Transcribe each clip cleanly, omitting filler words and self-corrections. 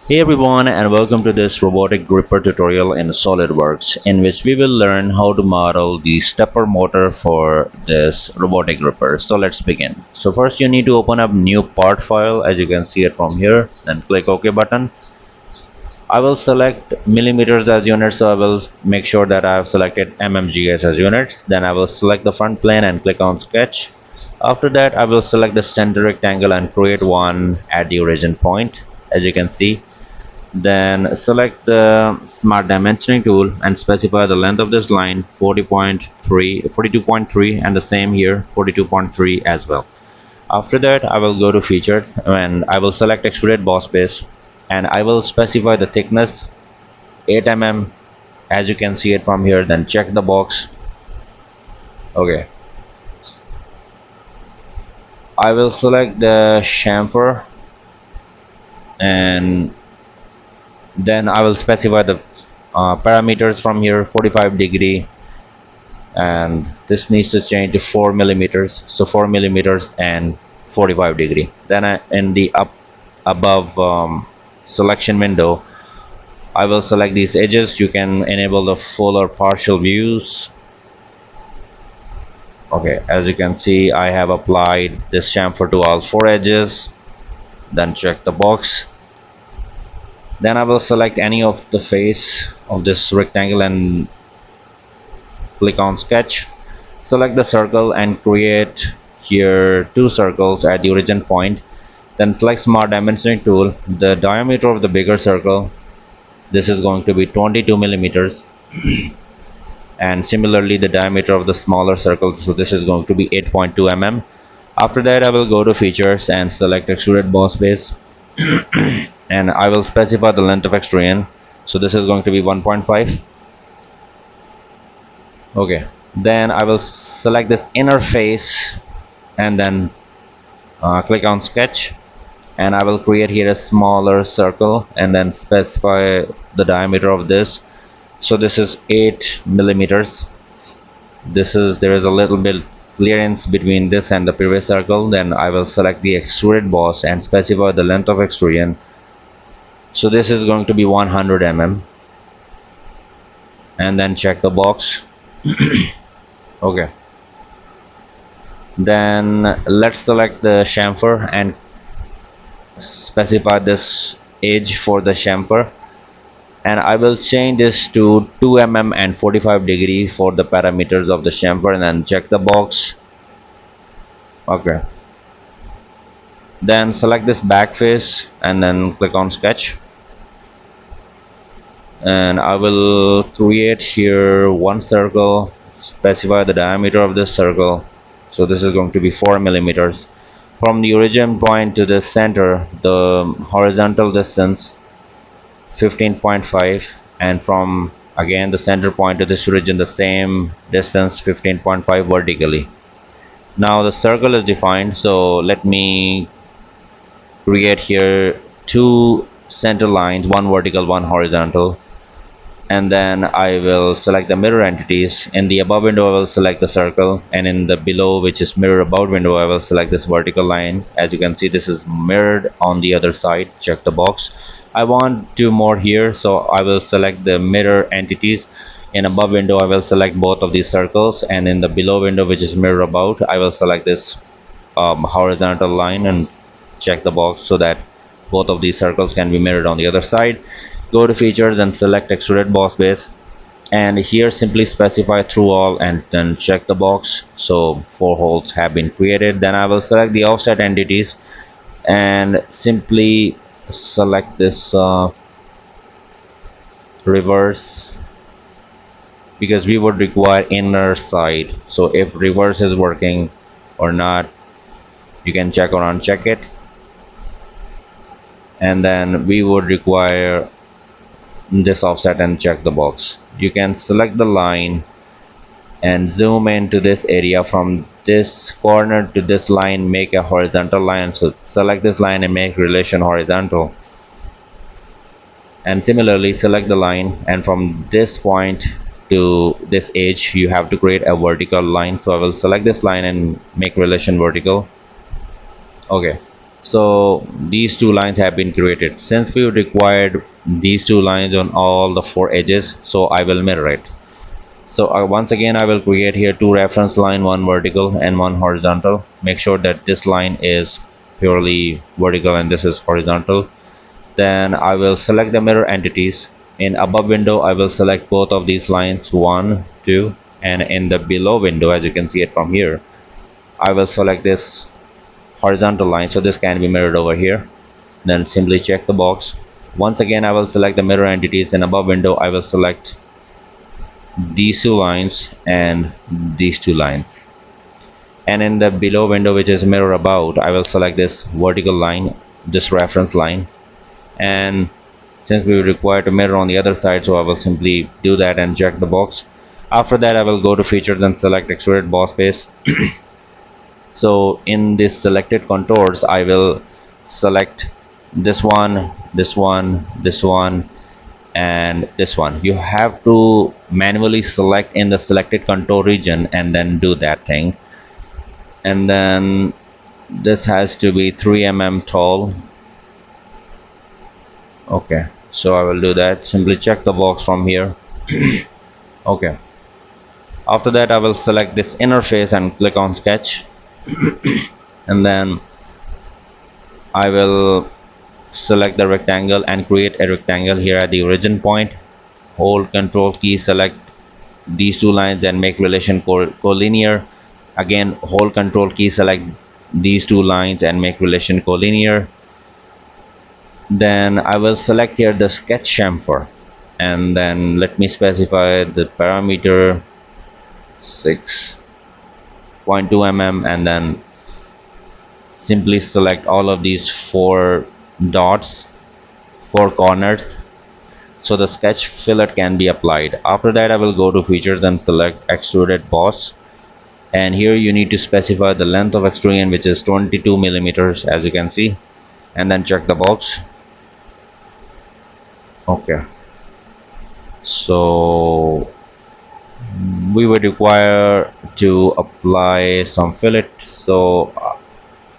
Hey everyone, and welcome to this robotic gripper tutorial in SOLIDWORKS, in which we will learn how to model the stepper motor for this robotic gripper. So let's begin. So first you need to open up new part file, as you can see it from here, then click OK button. I will select millimeters as units, so I will make sure that I have selected mmgs as units. Then I will select the front plane and click on sketch. After that I will select the center rectangle and create one at the origin point, as you can see. Then select the smart dimensioning tool and specify the length of this line 42.3, and the same here 42.3 as well. After that I will go to features and I will select extruded boss base, and I will specify the thickness 8 mm, as you can see it from here. Then check the box. Okay, I will select the chamfer, and then I will specify the parameters from here 45 degree, and this needs to change to 4 millimeters, so 4 millimeters and 45 degree. Then in the above selection window I will select these edges. You can enable the full or partial views. Okay, as you can see I have applied this chamfer to all 4 edges. Then check the box. Then I will select any of the face of this rectangle and click on sketch. Select the circle and create here 2 circles at the origin point. Then select smart dimensioning tool. The diameter of the bigger circle, this is going to be 22 millimeters, and similarly the diameter of the smaller circle, so this is going to be 8.2 mm. After that I will go to features and select extruded boss base and I will specify the length of extrusion, so this is going to be 1.5. okay, then I will select this inner face and then click on sketch, and I will create here a smaller circle and then specify the diameter of this, so this is 8 millimeters. There is a little bit clearance between this and the previous circle. Then I will select the extruded boss and specify the length of extrusion, so this is going to be 100 mm, and then check the box. Okay, then let's select the chamfer and specify this edge for the chamfer, and I will change this to 2 mm and 45 degree for the parameters of the chamfer, and then check the box. Okay, then select this back face and then click on sketch, and I will create here one circle, specify the diameter of this circle, so this is going to be 4 millimeters. From the origin point to the center, the horizontal distance 15.5, and from again the center point to this origin the same distance 15.5 vertically. Now the circle is defined, so let me create here 2 center lines, one vertical, one horizontal, and then I will select the mirror entities. In the above window I will select the circle, and in the below, which is mirror about window, I will select this vertical line. As you can see, this is mirrored on the other side. Check the box. I want 2 more here, so I will select the mirror entities. In above window I will select both of these circles, and in the below window, which is mirror about, I will select this horizontal line and check the box so that both of these circles can be mirrored on the other side. Go to features and select extruded boss base, and here simply specify through all and then check the box, so 4 holes have been created. Then I will select the offset entities and simply select this reverse, because we would require inner side. So if reverse is working or not, you can check or uncheck it, and then we would require this offset and check the box. You can select the line and zoom into this area. From this corner to this line, make a horizontal line, so select this line and make relation horizontal, and similarly select the line, and from this point to this edge you have to create a vertical line, so I will select this line and make relation vertical. Okay, So these two lines have been created. Since we required these two lines on all the four edges, so I will mirror it. So once again I will create here two reference line, one vertical and one horizontal. Make sure that this line is purely vertical and this is horizontal. Then I will select the mirror entities. In above window I will select both of these lines, 1, 2, and in the below window, as you can see it from here, I will select this horizontal line, so this can be mirrored over here. Then simply check the box. Once again I will select the mirror entities. In above window I will select these two lines and these two lines, and in the below window, which is mirror about, I will select this vertical line, this reference line. And since we require to mirror on the other side, so I will simply do that and check the box. After that I will go to features and select extruded boss base. So in this selected contours I will select this one, this one, this one, and this one. You have to manually select in the selected contour region and then do that thing. And then this has to be 3 mm tall. Okay, so I will do that. Simply check the box from here. Okay, after that I will select this inner face and click on sketch. And then I will select the rectangle and create a rectangle here at the origin point. Hold control key, select these two lines and make relation collinear. Again, hold control key, select these two lines and make relation collinear. Then I will select here the sketch chamfer, and then let me specify the parameter 6.2 mm, and then simply select all of these four dots, four corners, so the sketch fillet can be applied. After that I will go to features and select extruded boss, and here you need to specify the length of extrusion, which is 22 millimeters, as you can see, and then check the box. Okay, so we would require to apply some fillet, so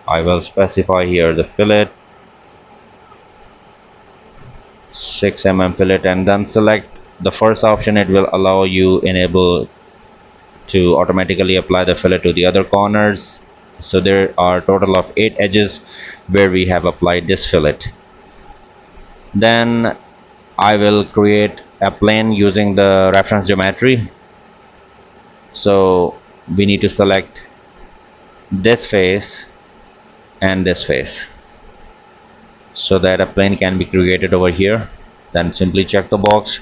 I will specify here the fillet, 6 mm fillet, and then select the first option. It will allow you enable to automatically apply the fillet to the other corners. So there are a total of 8 edges where we have applied this fillet. Then I will create a plane using the reference geometry. So we need to select this face and this face so that a plane can be created over here. Then simply check the box.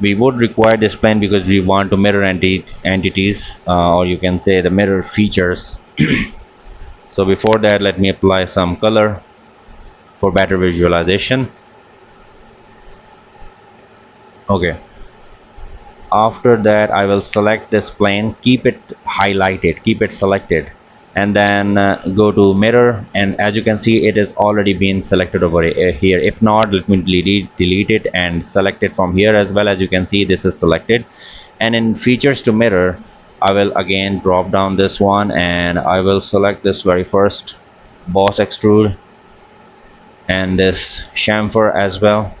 We would require this plane because we want to mirror entities, or you can say the mirror features. So before that, let me apply some color for better visualization. Okay, after that I will select this plane, keep it highlighted, keep it selected, and then go to mirror, and as you can see it is already been selected over here. If not, let me delete it and select it from here as well. As you can see, this is selected. And in features to mirror, I will again drop down this one and I will select this very first Boss-Extrude and this chamfer as well,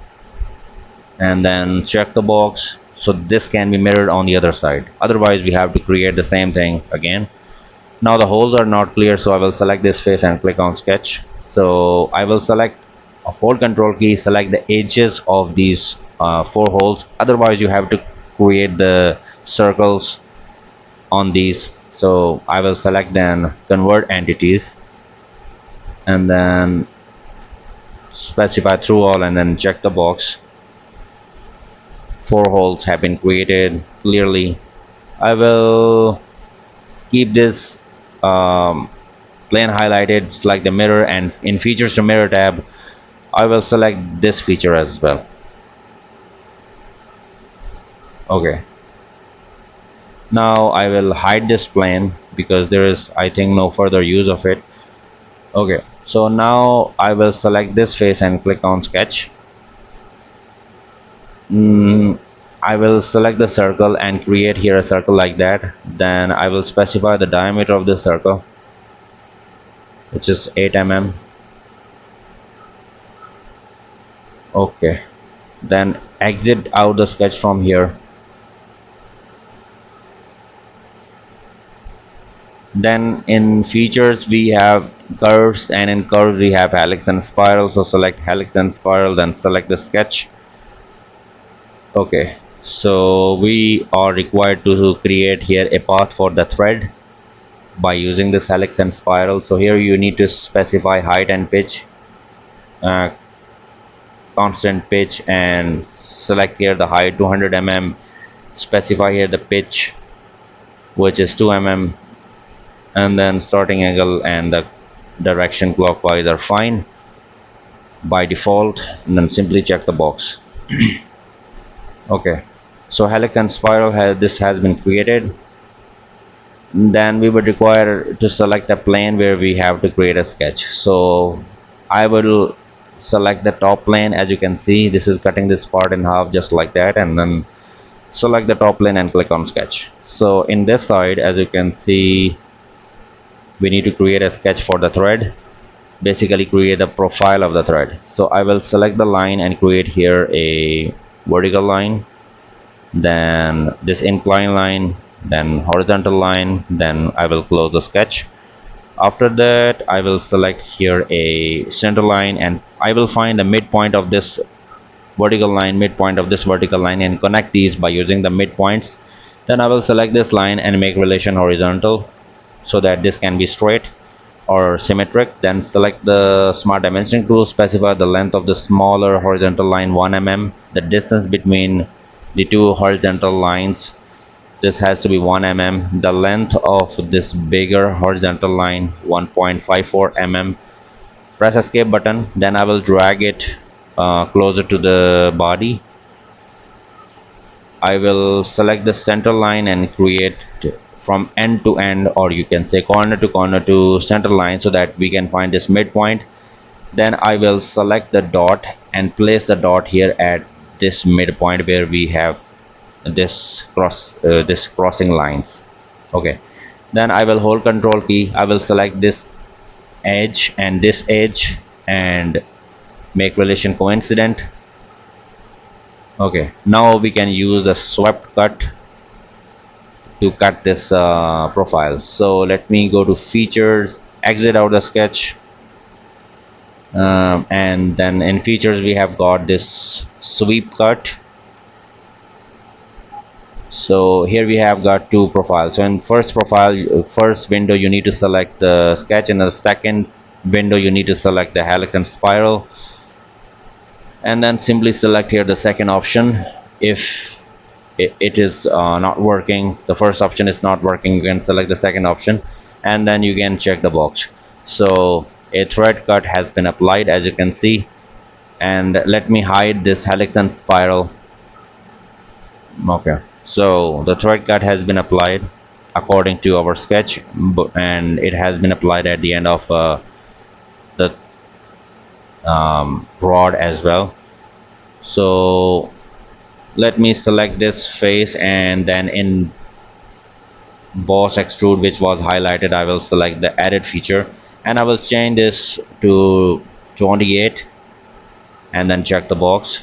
and then check the box so this can be mirrored on the other side. Otherwise we have to create the same thing again. Now the holes are not clear, so I will select this face and click on sketch. So I will select a hold control key, select the edges of these 4 holes. Otherwise you have to create the circles on these. So I will select then convert entities and then specify through all and then check the box. 4 holes have been created clearly. I will keep this plane highlighted, select the mirror, and in features to mirror tab I will select this feature as well. Okay, now I will hide this plane because there is, I think, no further use of it. Okay, so now I will select this face and click on sketch. I will select the circle and create here a circle like that. Then I will specify the diameter of the circle, which is 8 mm. Okay, then exit out the sketch from here. Then in features we have curves, and in curves we have helix and spiral. So select helix and spiral, then select the sketch. Okay, so we are required to create here a path for the thread by using this helix and spiral. So here you need to specify height and pitch, uh, constant pitch, and select here the height 200 mm, specify here the pitch which is 2 mm, and then starting angle and the direction clockwise are fine by default, and then simply check the box. Okay, so helix and spiral this has been created. Then we would require to select a plane where we have to create a sketch. So I will select the top plane. As you can see, this is cutting this part in half just like that, and then select the top plane and click on sketch. So in this side, as you can see, we need to create a sketch for the thread, basically create a profile of the thread. So I will select the line and create here a vertical line, then this incline line, then horizontal line, then I will close the sketch. After that I will select here a center line, and I will find the midpoint of this vertical line, midpoint of this vertical line, and connect these by using the midpoints. Then I will select this line and make relation horizontal so that this can be straight or symmetric. Then select the smart dimensioning tool, specify the length of the smaller horizontal line 1 mm, the distance between the two horizontal lines, this has to be 1 mm, the length of this bigger horizontal line 1.54 mm. Press escape button, then I will drag it closer to the body. I will select the center line and create from end to end, or you can say corner to center line, so that we can find this midpoint. Then I will select the dot and place the dot here at this midpoint where we have this crossing lines. Okay, then I will hold control key, I will select this edge and this edge and make relation coincident. Okay, now we can use the swept cut to cut this profile. So let me go to features, exit out the sketch, and then in features we have got this sweep cut. So here we have got two profiles. So in first profile, first window you need to select the sketch, and the second window you need to select the helix and spiral, and then simply select here the second option. If it is not working, the first option is not working, you can select the second option and then you can check the box. So a thread cut has been applied, as you can see, and let me hide this helix and spiral. Okay, so the thread cut has been applied according to our sketch, and it has been applied at the end of the rod as well. So let me select this face, and then in Boss-Extrude, which was highlighted, I will select the edit feature and I will change this to 28 and then check the box,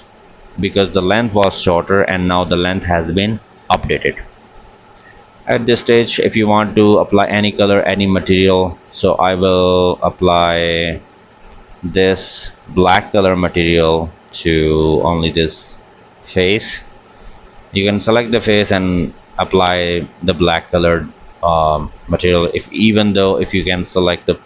because the length was shorter and now the length has been updated. At this stage, if you want to apply any color, any material, so I will apply this black color material to only this face. You can select the face and apply the black colored material, if even though if you can select the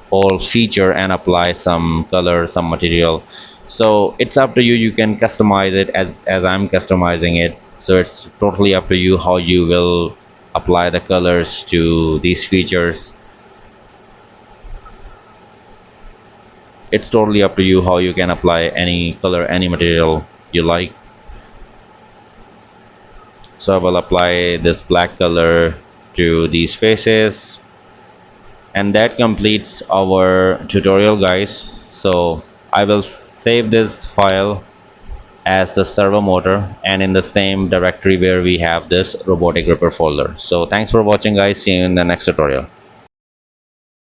whole feature and apply some color, some material. So it's up to you, you can customize it as I'm customizing it. So it's totally up to you how you will apply the colors to these features. It's totally up to you how you can apply any color, any material you like. So I will apply this black color to these faces, and that completes our tutorial, guys. So I will save this file as the servo motor and in the same directory where we have this robotic gripper folder. So thanks for watching, guys. See you in the next tutorial.